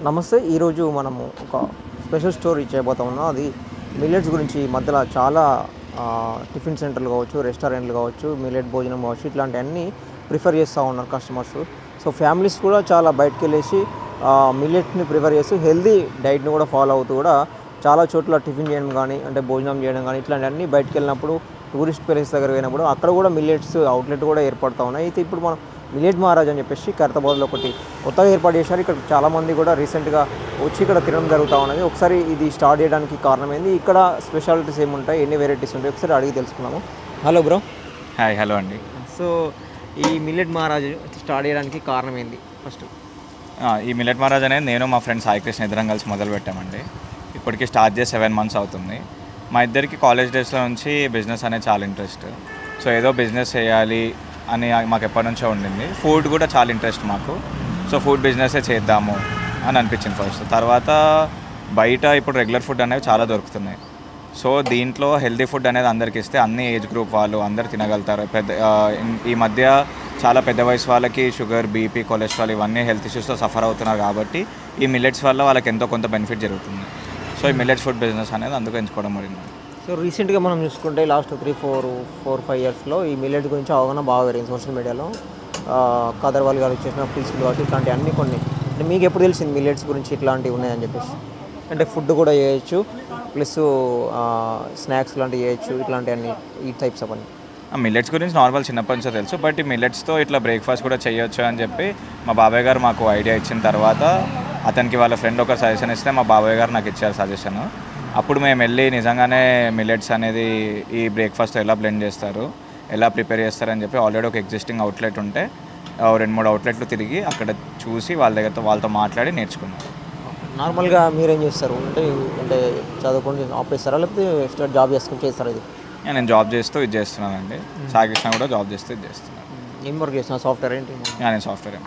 నమస్తే. ఈరోజు మనము ఒక స్పెషల్ స్టోరీ చేయబోతా ఉన్నాం. అది మిల్లెట్స్ గురించి. ఈ మధ్యలో చాలా టిఫిన్ సెంటర్లు కావచ్చు, రెస్టారెంట్లు కావచ్చు, మిల్లెట్ భోజనం కావచ్చు, ఇట్లాంటివన్నీ ప్రిఫర్ చేస్తూ ఉన్నారు కస్టమర్స్. సో ఫ్యామిలీస్ కూడా చాలా బయటకు వెళ్ళేసి మిల్లెట్ని ప్రిఫర్ చేస్తూ హెల్దీ డైట్ని కూడా ఫాలో అవుతూ కూడా చాలా చోట్ల టిఫిన్ చేయడం కానీ, అంటే భోజనం చేయడం కానీ, ఇట్లాంటివన్నీ బయటకు వెళ్ళినప్పుడు టూరిస్ట్ ప్లేస్ దగ్గర పోయినప్పుడు అక్కడ కూడా మిల్లెట్స్ అవుట్లెట్ కూడా ఏర్పడుతూ ఉన్నాయి. అయితే ఇప్పుడు మనం మిల్లెట్ మహారాజ్ అని చెప్పేసి ఖైరతాబాద్లో ఒకటి కొత్తగా ఏర్పాటు చేశారు. ఇక్కడ చాలామంది కూడా రీసెంట్గా వచ్చి ఇక్కడ తినడం జరుగుతూ ఉన్నది. ఒకసారి ఇది స్టార్ట్ చేయడానికి కారణమైంది, ఇక్కడ స్పెషాలిటీస్ ఏముంటాయి, ఎన్ని వెరైటీస్ ఉంటాయి, ఒకసారి అడిగి తెలుసుకున్నాము. Hello bro. హాయ్. హలో అండి. సో ఈ మిల్లెట్ మహారాజ్ స్టార్ట్ చేయడానికి కారణం ఏంది ఫస్ట్? ఈ మిల్లెట్ మహారాజ్ అనేది నేను మా ఫ్రెండ్ సాయి కృష్ణ ఇద్దరం కలిసి మొదలు పెట్టామండి. ఇప్పటికి స్టార్ట్ చేసి 7 months అవుతుంది. మా ఇద్దరికి కాలేజ్ డేస్లో నుంచి బిజినెస్ అనేది చాలా ఇంట్రెస్ట్. సో ఏదో బిజినెస్ చేయాలి అని మాకు ఎప్పటి నుంచో ఉండింది. ఫుడ్ కూడా చాలా ఇంట్రెస్ట్ మాకు. సో ఫుడ్ బిజినెసే చేద్దాము అని అనిపించింది ఫస్ట్. తర్వాత బయట ఇప్పుడు రెగ్యులర్ ఫుడ్ అనేవి చాలా దొరుకుతున్నాయి. సో దీంట్లో హెల్తీ ఫుడ్ అనేది అందరికి ఇస్తే అన్ని ఏజ్ గ్రూప్ వాళ్ళు అందరు తినగలుగుతారు. ఈ మధ్య చాలా పెద్ద వయసు వాళ్ళకి షుగర్, బీపీ, కొలెస్ట్రాల్ ఇవన్నీ హెల్త్ ఇష్యూస్తో సఫర్ అవుతున్నారు. కాబట్టి ఈ మిల్లెట్స్ వల్ల వాళ్ళకి ఎంతో కొంత బెనిఫిట్ జరుగుతుంది. సో ఈ మిల్లెట్స్ ఫుడ్ బిజినెస్ అనేది అందుకు ఎంచుకోవడం జరిగింది. సో రీసెంట్గా మనం చూసుకుంటే లాస్ట్ 3-4-5 yearsలో ఈ మిల్లెట్ గురించి అవగాహన బాగా పెరిగింది సోషల్ మీడియాలో. కాదర్వాల్ గారు చేసిన ఫీల్స్లు కావచ్చు, ఇట్లాంటివి అన్నీ కొన్ని. అంటే మీకు ఎప్పుడు తెలిసింది మిల్లెట్స్ గురించి ఇట్లాంటివి ఉన్నాయని చెప్పేసి? అంటే ఫుడ్ కూడా చేయొచ్చు, ప్లస్ స్నాక్స్ లాంటివి చేయొచ్చు, ఇట్లాంటివన్నీ ఈ టైప్స్ అవన్నీ. మిల్లెట్స్ గురించి నార్మల్ చిన్నప్పటి నుంచో తెలుసు. బట్ ఈ మిల్లెట్స్తో ఇట్లా బ్రేక్ఫాస్ట్ కూడా చేయొచ్చు అని చెప్పి మా బాబాయ్ గారు మాకు ఐడియా ఇచ్చిన తర్వాత, అతనికి వాళ్ళ ఫ్రెండ్ ఒక సజెషన్ ఇస్తే మా బాబాయ్ గారు నాకు ఇచ్చారు సజెషన్. అప్పుడు మేము వెళ్ళి నిజంగానే మిల్లెట్స్ అనేది ఈ బ్రేక్ఫాస్ట్ ఎలా బ్లెండ్ చేస్తారు, ఎలా ప్రిపేర్ చేస్తారని చెప్పి ఆల్రెడీ ఒక ఎగ్జిస్టింగ్ అవుట్లెట్ ఉంటే 2-3 అవుట్లెట్లు తిరిగి అక్కడ చూసి వాళ్ళతో మాట్లాడి నేర్చుకున్నాం. నార్మల్గా మీరేం చేస్తారు? అంటే చదువుకొని ఆపేస్తారా, లేకపోతే జాబ్ చేసుకుని చేస్తారా? ఇది నేను జాబ్ చేస్తూ ఇది చేస్తున్నానండి. సాగిష్ణ కూడా జాబ్ చేస్తూ ఇది చేస్తున్నాను. ఏం వర్క్ చేస్తున్నా? సాఫ్ట్వేర్ ఏంటి? నేను సాఫ్ట్వేర్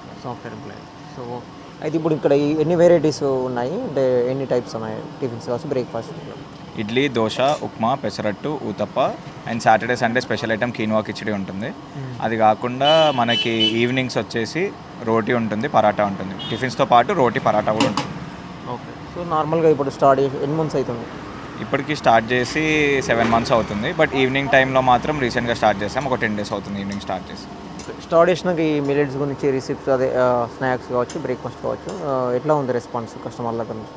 ఎంప్లాయీ. సో అయితే ఇప్పుడు ఇక్కడ ఎన్ని వెరైటీస్ ఉన్నాయి, అంటే ఎన్ని టైప్స్ ఉన్నాయి టిఫిన్స్ కావచ్చు, breakfast? Idli, dosa, upma, pesarattu, Uthappa, and Saturday Sunday special item quinoa khichdi ఉంటుంది. అది కాకుండా మనకి ఈవినింగ్స్ వచ్చేసి రోటీ ఉంటుంది, పరాటా ఉంటుంది. టిఫిన్స్తో పాటు రోటీ, పరాటా కూడా ఉంటుంది. ఓకే. సో నార్మల్గా ఇప్పుడు స్టార్ట్ చేసి ఎన్ని మంత్స్ అవుతుంది? ఇప్పటికి స్టార్ట్ చేసి 7 months అవుతుంది. బట్ ఈవినింగ్ టైంలో మాత్రం రీసెంట్గా స్టార్ట్ చేసాం. ఒక 10 days అవుతుంది ఈవినింగ్ స్టార్ట్ చేసి. స్టార్ట్ చేసినాక ఈ మిల్లెట్స్ గురించి రిసిప్ట్స్, అదే స్నాక్స్ కావచ్చు, బ్రేక్ఫాస్ట్ కావచ్చు, ఎట్లా ఉంది రెస్పాన్స్ కస్టమర్ల దగ్గర నుంచి?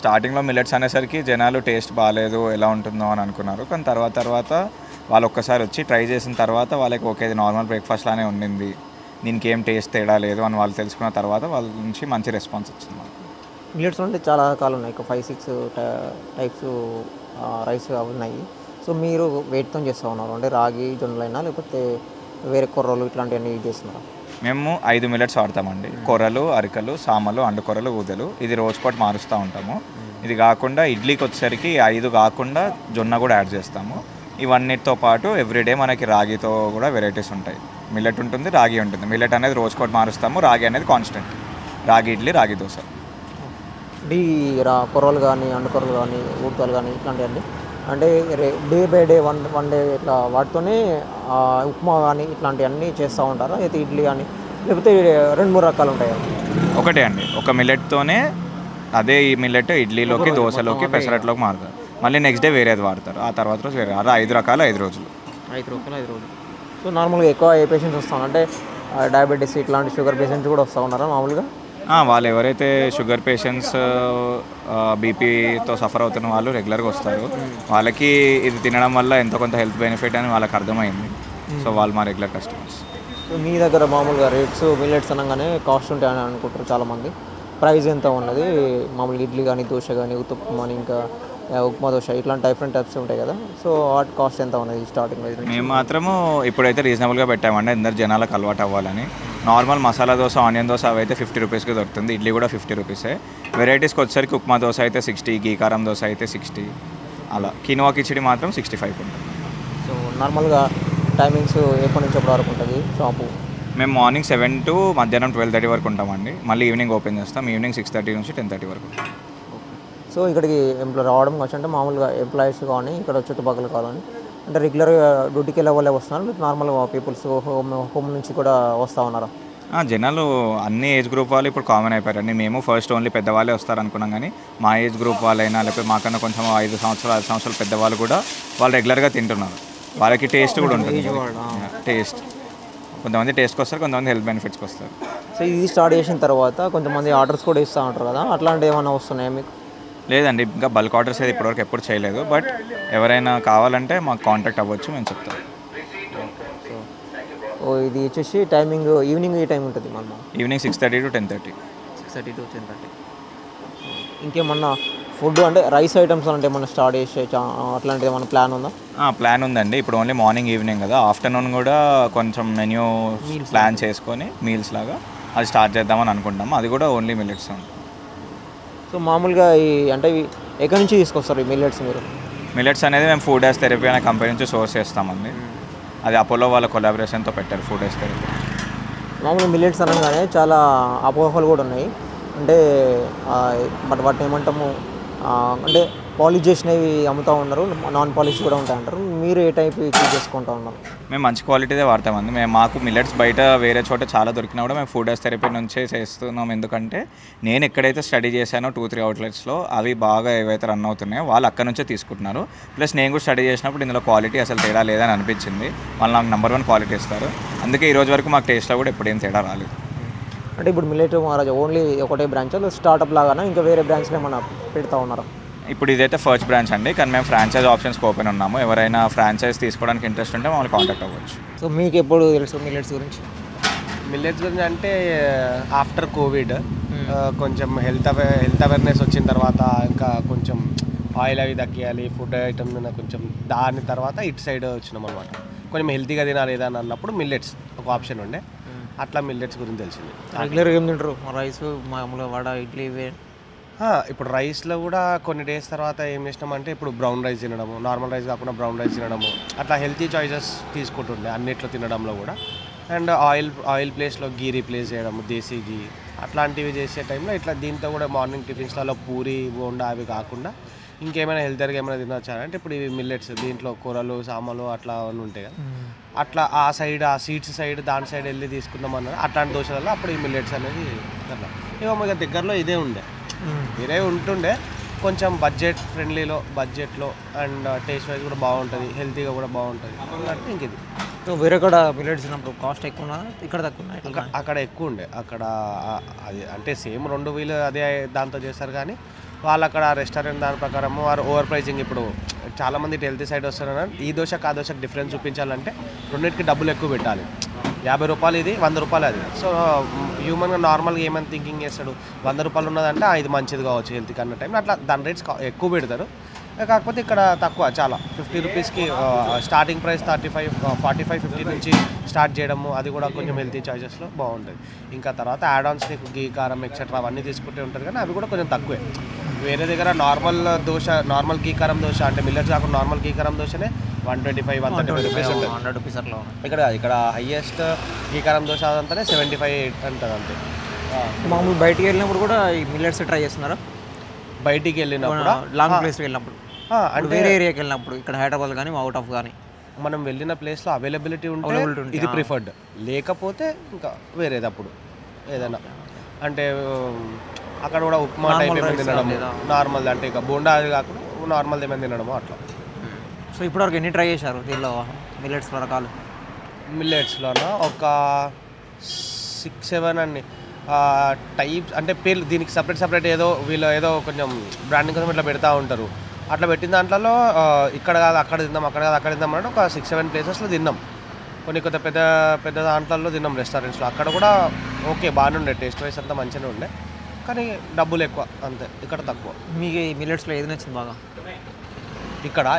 స్టార్టింగ్లో మిల్లెట్స్ అనేసరికి జనాలు టేస్ట్ బాగాలేదు, ఎలా ఉంటుందో అని అనుకున్నారు. కానీ తర్వాత వాళ్ళు ఒక్కసారి వచ్చి ట్రై చేసిన తర్వాత వాళ్ళకి ఓకే, ఇది నార్మల్ బ్రేక్ఫాస్ట్ లానే ఉండింది, దీనికి ఏం టేస్ట్ తేడా లేదు అని వాళ్ళు తెలుసుకున్న తర్వాత వాళ్ళ నుంచి మంచి రెస్పాన్స్ వచ్చింది మాకు. మిల్లెట్స్ అంటే చాలా రకాలు ఉన్నాయి, ఒక 5-6 టైప్స్ రైస్ ఉన్నాయి. సో మీరు వెయిట్తో చేస్తూ ఉన్నారు, అంటే రాగి, జొన్నలైనా లేకపోతే వేరే కొర్రలు ఇట్లాంటివన్నీ యూజ్ చేస్తున్నారా? మేము 5 మిల్లెట్స్ వాడతామండి. కొర్రలు, అరికలు, సామలు, అండుకొర్రలు, ఊదలు. ఇది రోజుకోటి మారుస్తూ ఉంటాము. ఇది కాకుండా ఇడ్లీకి వచ్చేసరికి 5 కాకుండా జొన్న కూడా యాడ్ చేస్తాము. ఇవన్నిటితో పాటు ఎవ్రీడే మనకి రాగితో కూడా వెరైటీస్ ఉంటాయి. మిల్లెట్ ఉంటుంది, రాగి ఉంటుంది. మిల్లెట్ అనేది రోజుకోటి మారుస్తాము, రాగి అనేది కాన్స్టెంట్. రాగి ఇడ్లీ, రాగి దోశ. ఈ కొర్రలు కానీ, అండుకొర్రలు కానీ, ఉడతలు కానీ ఇట్లాంటివన్నీ అంటే day by day one day ఇట్లా వాటితోనే ఉప్మా కానీ ఇట్లాంటివన్నీ చేస్తూ ఉంటారా? అయితే ఇడ్లీ కానీ, లేకపోతే 2-3 రకాలు ఉంటాయి? ఒకటే అండి, ఒక మిల్లెట్తోనే అదే ఈ మిల్లెట్ ఇడ్లీలోకి, దోశలోకి, పెసరట్లోకి మారుతారు. మళ్ళీ నెక్స్ట్ డే వేరేది వాడతారు, ఆ తర్వాత రోజు వేరే. అలా 5 రకాలు 5 రోజులు. 5 రోజులు. సో నార్మల్గా ఎక్కువ ఏ పేషెంట్స్ వస్తాను, అంటే డయాబెటీస్ ఇట్లాంటి షుగర్ పేషెంట్స్ కూడా వస్తూ ఉన్నారా మామూలుగా? వాళ్ళు ఎవరైతే షుగర్ పేషెంట్స్, బీపీతో సఫర్ అవుతున్న వాళ్ళు రెగ్యులర్గా వస్తారు. వాళ్ళకి ఇది తినడం వల్ల ఎంతో కొంత హెల్త్ బెనిఫిట్ అని వాళ్ళకి అర్థమైంది. సో వాళ్ళు మా రెగ్యులర్ కస్టమర్స్. సో మీ దగ్గర మామూలుగా రేట్స్ మిల్లెట్స్ అనగానే కాస్ట్ ఉంటాయని అనుకుంటారు చాలామంది. ప్రైస్ ఎంత ఉన్నది మామూలుగా? ఇడ్లీ కానీ, దోశ కానీ, ఉత్తప్పం అని, ఇంకా ఉప్మా దోశ, ఇట్లాంటి డిఫరెంట్ టైప్స్ ఉంటాయి కదా. సో వాటి కాస్ట్ ఎంత ఉన్నది స్టార్టింగ్? మేము మాత్రము ఇప్పుడైతే రీజనబుల్గా పెట్టామండి, అందరు జనాలకు అలవాటు అవ్వాలని. నార్మల్ మసాలా దోశ, ఆనియన్ దోశ అవి అయితే 50 రూపీస్కి దొరుకుతుంది. ఇడ్లీ కూడా 50 రూపీసే. వెరైటీస్కి వచ్చేసరికి ఉప్మా దోశ అయితే 60, గీ కారం దోశ అయితే 60, అలా. కీన్వా కిచిడి మాత్రం 65 ఉంటుంది. సో నార్మల్గా టైమింగ్స్ ఎప్పటి నుంచి ఎప్పటి వరకు ఉంటుంది షాపు? మేము మార్నింగ్ 7 to మధ్యాహ్నం 12:30 వరకు ఉంటామండి. మళ్ళీ ఈవినింగ్ ఓపెన్ చేస్తాం. ఈవినింగ్ 6:30 నుంచి 10:30 వరకు. సో ఇక్కడికి రావడం కావచ్చు, అంటే మామూలుగా ఎంప్లాయీస్ కానీ, ఇక్కడ చుట్టుపక్కల కావాలని, అంటే రెగ్యులర్గా డ్యూటీకి వెళ్ళే వాళ్ళే వస్తున్నారు, నార్మల్గా పీపుల్స్ హోమ్ నుంచి కూడా వస్తూ ఉన్నారా? జనాలు అన్ని ఏజ్ గ్రూప్ వాళ్ళు ఇప్పుడు కామన్ అయిపోయారండి. మేము ఫస్ట్ ఓన్లీ పెద్దవాళ్ళే వస్తారు అనుకున్నాం, కానీ మా ఏజ్ గ్రూప్ వాళ్ళైనా లేకపోతే మాకన్నా కొంచెం 5 సంవత్సరాలు పెద్దవాళ్ళు కూడా వాళ్ళు రెగ్యులర్గా తింటున్నారు. వాళ్ళకి టేస్ట్ కూడా ఉంటుంది. టేస్ట్ కొంతమంది టేస్ట్కి వస్తారు, కొంతమంది హెల్త్ బెనిఫిట్స్కి వస్తారు. సో ఇది స్టార్ట్ చేసిన తర్వాత కొంతమంది ఆర్డర్స్ కూడా ఇస్తూ ఉంటారు కదా, అట్లాంటివి ఏమైనా వస్తున్నాయా మీకు? లేదండి, ఇంకా బల్క్ ఆర్డర్స్ అయితే ఇప్పటివరకు ఎప్పుడు చేయలేదు. బట్ ఎవరైనా కావాలంటే మాకు కాంటాక్ట్ అవ్వచ్చు, మేము చెప్తాం. ఓ ఇది వచ్చేసి టైమింగ్ ఈవినింగ్ ఏ టైం ఉంటుంది మనం? Evening 6:30 to 10:30. 6:30 to 10:30. ఇంకేమన్నా ఫుడ్ అంటే రైస్ ఐటమ్స్ అంటే ఏమన్నా స్టార్ట్ చేసే అట్లాంటిది ఏమన్నా ప్లాన్ ఉందా? ప్లాన్ ఉందండి. ఇప్పుడు ఓన్లీ మార్నింగ్ ఈవినింగ్ కదా, ఆఫ్టర్నూన్ కూడా కొంచెం మెన్యూ ప్లాన్ చేసుకొని మీల్స్ లాగా అది స్టార్ట్ చేద్దామని అనుకుంటాము. అది కూడా ఓన్లీ మిల్లెట్స్ ఉంటుంది. సో మామూలుగా ఈ అంటే ఎక్కడి నుంచి తీసుకొస్తారు ఈ మిల్లెట్స్ మీరు? మిల్లెట్స్ అనేది మేము ఫుడ్ యాజ్ థెరపీ అనే కంపెనీ నుంచి సోర్స్ చేస్తామండి. అది అపోలో వాళ్ళ కొలాబరేషన్తో పెట్టారు ఫుడ్ యాజ్ థెరపీ. మామూలుగా మిల్లెట్స్ అనగానే చాలా అపోహలు కూడా ఉన్నాయి. అంటే బట్ వాటిని ఏమంటాము అంటే పాలిష్ చేసినవి అమ్ముతూ ఉన్నారు, నాన్ పాలిష్ కూడా ఉంటాయి అంటారు. మీరు ఏ టైప్ చూస్ చేసుకుంటూ ఉన్నారు? మేము మంచి క్వాలిటీదే వాడతామండి. మాకు మిల్లెట్స్ బయట వేరే చోట చాలా దొరికినా కూడా మేము ఫుడ్ యాజ్ థెరపీ నుంచే చేస్తున్నాం. ఎందుకంటే నేను ఎక్కడైతే స్టడీ చేశానో 2-3 అవుట్లెట్స్లో అవి బాగా ఏవైతే రన్ అవుతున్నాయో వాళ్ళు అక్కడ నుంచే తీసుకుంటున్నారు. ప్లస్ నేను కూడా స్టడీ చేసినప్పుడు ఇందులో క్వాలిటీ అసలు తేడా లేదని అనిపించింది. వాళ్ళు నాకు నెంబర్ 1 క్వాలిటీ ఇస్తారు. అందుకే ఈ రోజు వరకు మాకు టేస్ట్లో కూడా ఎప్పుడు ఏం తేడా రాలేదు. అంటే ఇప్పుడు మిల్లెట్ మహారాజా ఓన్లీ ఒకటే బ్రాంచ్, స్టార్టప్ లాగానా ఇంకా వేరే బ్రాంచ్లో ఏమన్నా పెడతా ఉన్నారా? ఇప్పుడు ఇదైతే ఫస్ట్ బ్రాంచ్ అండి, కానీ మేము ఫ్రాంచైజ్ ఆప్షన్స్కి ఓపెన్ ఉన్నాము. ఎవరైనా ఫ్రాంచైజ్ తీసుకోవడానికి ఇంట్రెస్ట్ ఉంటే మమ్మల్ని కాంటాక్ట్ అవ్వచ్చు. సో మీకు ఎప్పుడు తెలుసు మిల్లెట్స్ గురించి? మిల్లెట్స్ గురించి అంటే ఆఫ్టర్ కోవిడ్ కొంచెం హెల్త్ అవేర్నెస్ వచ్చిన తర్వాత ఇంకా కొంచెం ఆయిల్ అవి తగ్గియాలి, ఫుడ్ ఐటమ్ కొంచెం దాని తర్వాత ఇటు సైడ్ వచ్చినాం అనమాట. కొంచెం హెల్తీగా తినాలి ఏదైనా అన్నప్పుడు మిల్లెట్స్ ఒక ఆప్షన్ ఉండే, అట్లా మిల్లెట్స్ గురించి తెలిసింది. రెగ్యులర్గా ఏం తింటారు? రైస్ మామూలుగా వడ ఇడ్లీ ఇవే? ఇప్పుడు రైస్లో కూడా కొన్ని డేస్ తర్వాత ఏం చేసినామంటే ఇప్పుడు బ్రౌన్ రైస్ తినడము, నార్మల్ రైస్ కాకుండా బ్రౌన్ రైస్ తినడము, అట్లా హెల్తీ చాయిసెస్ తీసుకుంటుండే అన్నిట్లో తినడంలో కూడా. అండ్ ఆయిల్ ప్లేస్లో గీ రీప్లేస్ చేయడము, దేశీ గీ అట్లాంటివి చేసే టైంలో ఇట్లా దీంతో కూడా మార్నింగ్ టిఫిన్స్లలో పూరి బోండా అవి కాకుండా ఇంకేమైనా హెల్తీగా ఏమైనా తినొచ్చారంటే ఇప్పుడు ఇవి మిల్లెట్స్, దీంట్లో కూరలు సామాలు అట్లా అవన్నీ ఉంటాయి కదా, అట్లా ఆ సీడ్స్ సైడ్ దాని సైడ్ వెళ్ళి తీసుకుందాం అన్నారు. అట్లాంటి దోశలలో అప్పుడు ఈ మిల్లెట్స్ అనేది అట్లా ఇక మీకు దగ్గరలో ఇదే ఉండే, వేరే ఉంటుండే కొంచెం బడ్జెట్లో అండ్ టేస్ట్ వైజ్ కూడా బాగుంటుంది, హెల్తీగా కూడా బాగుంటుంది అంటే ఇంక ఇది. సో వేరే కూడా మిల్లెట్స్ తిన్నప్పుడు కాస్ట్ ఎక్కువ ఉన్నా ఇక్కడ తక్కువ? అక్కడ ఎక్కువ ఉండే, అక్కడ అది అంటే సేమ్ 2 వీలు అదే దాంతో చేస్తారు, కానీ వాళ్ళు అక్కడ రెస్టారెంట్ దాని ప్రకారం వారు ఓవర్ ప్రైజింగ్. ఇప్పుడు చాలామంది హెల్తీ సైడ్ వస్తున్నారు, ఈ దోశకు ఆ దోశకు డిఫరెన్స్ చూపించాలంటే రెండింటికి డబ్బులు ఎక్కువ పెట్టాలి. 50 రూపాయలు ఇది, 100 రూపాయలు అది. సో హ్యూమన్గా నార్మల్గా ఏమైనా థింకింగ్ చేస్తాడు, 100 రూపాయలు ఉన్నదంటే ఇది మంచిది కావచ్చు హెల్త్కి అన్న టైం అట్లా దాని రేట్స్ ఎక్కువ పెడతారు. కాకపోతే ఇక్కడ తక్కువ, చాలా 50 రూపీస్కి స్టార్టింగ్ ప్రైస్ 35, 45, 50 నుంచి స్టార్ట్ చేయడము, అది కూడా కొంచెం హెల్తీ చాయిసెస్లో బాగుంటుంది. ఇంకా తర్వాత యాడ్-ఆన్స్ నీకు గీ కారం ఎక్సెట్రా అవన్నీ తీసుకుంటే ఉంటుంది, కానీ అవి కూడా కొంచెం తక్కువే. వేరే దగ్గర నార్మల్ గీ కారం దోశ అంటే మిల్లెట్స్ కాకుండా నార్మల్ గీ కారం దోశనే 125, 130 రూపీస్ ఉంటుంది. 100 రూపీస్ అట్లా. ఇక్కడ హైయెస్ట్ గీ కారం దోశ అంతానే 75 ఉంటుంది అంతే. మామూలు బయటికి వెళ్ళినప్పుడు కూడా ఈ మిల్లెట్స్ ట్రై చేస్తున్నారా? బయటికి వెళ్ళినప్పుడు లాంగ్ ప్లేస్కి వెళ్ళినప్పుడు అంటే వేరే ఏరియాకి వెళ్ళినప్పుడు, ఇక్కడ హైదరాబాద్ కానీ అవుట్ ఆఫ్ కానీ మనం వెళ్ళిన ప్లేస్లో అవైలబిలిటీ ఉంటే ఇది ప్రిఫర్డ్, లేకపోతే ఇంకా వేరేది అప్పుడు ఏదైనా అంటే అక్కడ కూడా ఉప్మా టైప్ ఏమైనా తినడము, నార్మల్ అంటే ఇక బోండా అది కాకుండా నార్మల్ ఏమైనా తినడము అట్లా. సో ఇప్పటివరకు ఎన్ని ట్రై చేశారు దీనిలో మిల్లెట్స్ రకాలు? మిల్లెట్స్లోనా ఒక 6-7 అన్ని టైప్స్ అంటే పేర్లు దీనికి సపరేట్ ఏదో వీళ్ళు ఏదో కొంచెం బ్రాండింగ్ కోసం ఇట్లా పెడతా ఉంటారు. అట్లా పెట్టిన దాంట్లో ఇక్కడ కాదు అక్కడ తిందాం, అక్కడ కాదు అక్కడ తిందాం అంటే ఒక 6-7 ప్లేసెస్లో తిన్నాం. కొన్ని కొత్త పెద్ద దాంట్లో తిన్నాం రెస్టారెంట్స్లో. అక్కడ కూడా ఓకే బాగానే ఉండే, టేస్ట్ వైస్ అంతా మంచిగానే ఉండే, కానీ డబ్బులు ఎక్కువ అంతే. ఇక్కడ తక్కువ. మీకు ఈ మిల్లెట్స్లో ఏది నచ్చింది బాగా?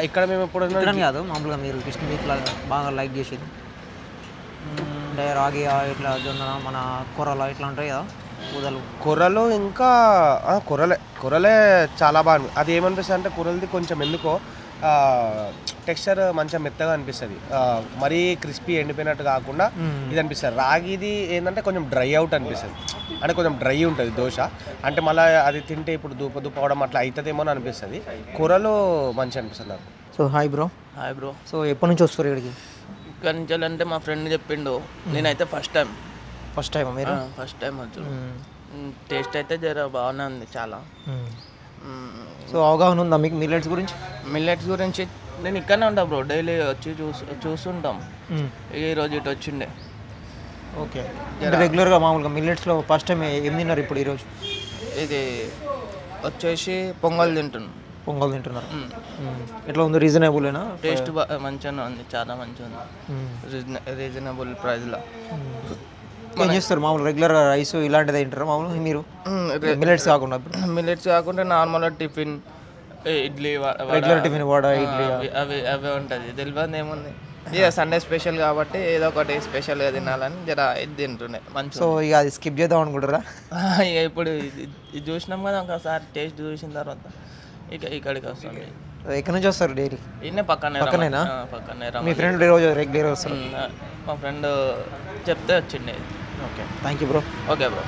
ఇక్కడ మేము ఎప్పుడైనా కాదు మామూలుగా మీరు కృష్ణ వీక్లో బాగా లైక్ చేసేది అంటే రాగి ఇట్లా జొన్న మన కూరలు ఇట్లా ఉంటాయి కదా, కూరలు ఇంకా కూరలే చాలా బాగా. అది ఏమనిపిస్తుంది అంటే కూరలది కొంచెం ఎందుకో టెక్స్చర్ మంచిగా మెత్తగా అనిపిస్తుంది, మరీ క్రిస్పీ ఎండిపోయినట్టు కాకుండా ఇది అనిపిస్తుంది. రాగిది ఏంటంటే కొంచెం డ్రై అవుట్ అనిపిస్తుంది, అంటే కొంచెం డ్రై ఉంటుంది దోశ, అంటే మళ్ళీ అది తింటే ఇప్పుడు దూపవడం అట్లా అవుతుందేమో అని అనిపిస్తుంది. కూరలు మంచిగా అనిపిస్తుంది నాకు. So hi bro. సో ఎప్పటి నుంచి వస్తారు ఇక్కడికి? ఇక్కడి నుంచి అంటే మా ఫ్రెండ్ చెప్పిండు, నేనైతే ఫస్ట్ టైం ఫస్ట్ టైం మీరు? ఫస్ట్ టైం వచ్చు. టేస్ట్ అయితే జర బాగానే ఉంది చాలా. సో అవగాహన ఉందా మీకు మిల్లెట్స్ గురించి? మిల్లెట్స్ గురించి నేను ఇక్కడనే ఉంటా బ్రో, డైలీ వచ్చి చూస్తుంటాం. ఈరోజు ఇటు వచ్చిండే. ఓకే, రెగ్యులర్గా మామూలుగా మిల్లెట్స్లో ఫస్ట్ టైం ఏం తిన్నారు ఇప్పుడు ఈరోజు? ఇది వచ్చేసి పొంగల్ తింటున్నాం. పొంగల్ తింటున్నారు. ఎట్లా ఉంది, రీజనబుల్నా? టేస్ట్ మంచిగానే ఉంది, చాలా మంచిగా ఉంది, రీజనబుల్ ప్రైస్లో. ఏం చేస్తారు మామూలు రెగ్యులర్ రైస్ ఇలాంటిది తింటారా మామూలు మీరు? మిల్లెట్స్ కాకుండా మిల్లెట్స్ కాకుండా నార్మల్గా tiffin, idli, regular tiffin vada, idli అవే ఉంటుంది. తెలియదు ఏముంది, ఇక సండే స్పెషల్ కాబట్టి ఏదో ఒకటి స్పెషల్గా తినాలని జర ఇది తింటుండే మంచి. సో ఇక అది స్కిప్ చేద్దాం అనుకుంటారా? ఇక ఇప్పుడు ఇది చూసినాం కదా, ఒకసారి టేస్ట్ చూసిన తర్వాత ఇక ఇక్కడికి వస్తుంది. ఎక్కడి నుంచి వస్తారు డైలీ? ఇన్నే పక్కనేనా? పక్కనే. మీ ఫ్రెండ్ రోజు రెగ్యులర్ వస్తారు? మా ఫ్రెండ్ చెప్తే వచ్చిండే. Okay, thank you bro. Okay bro.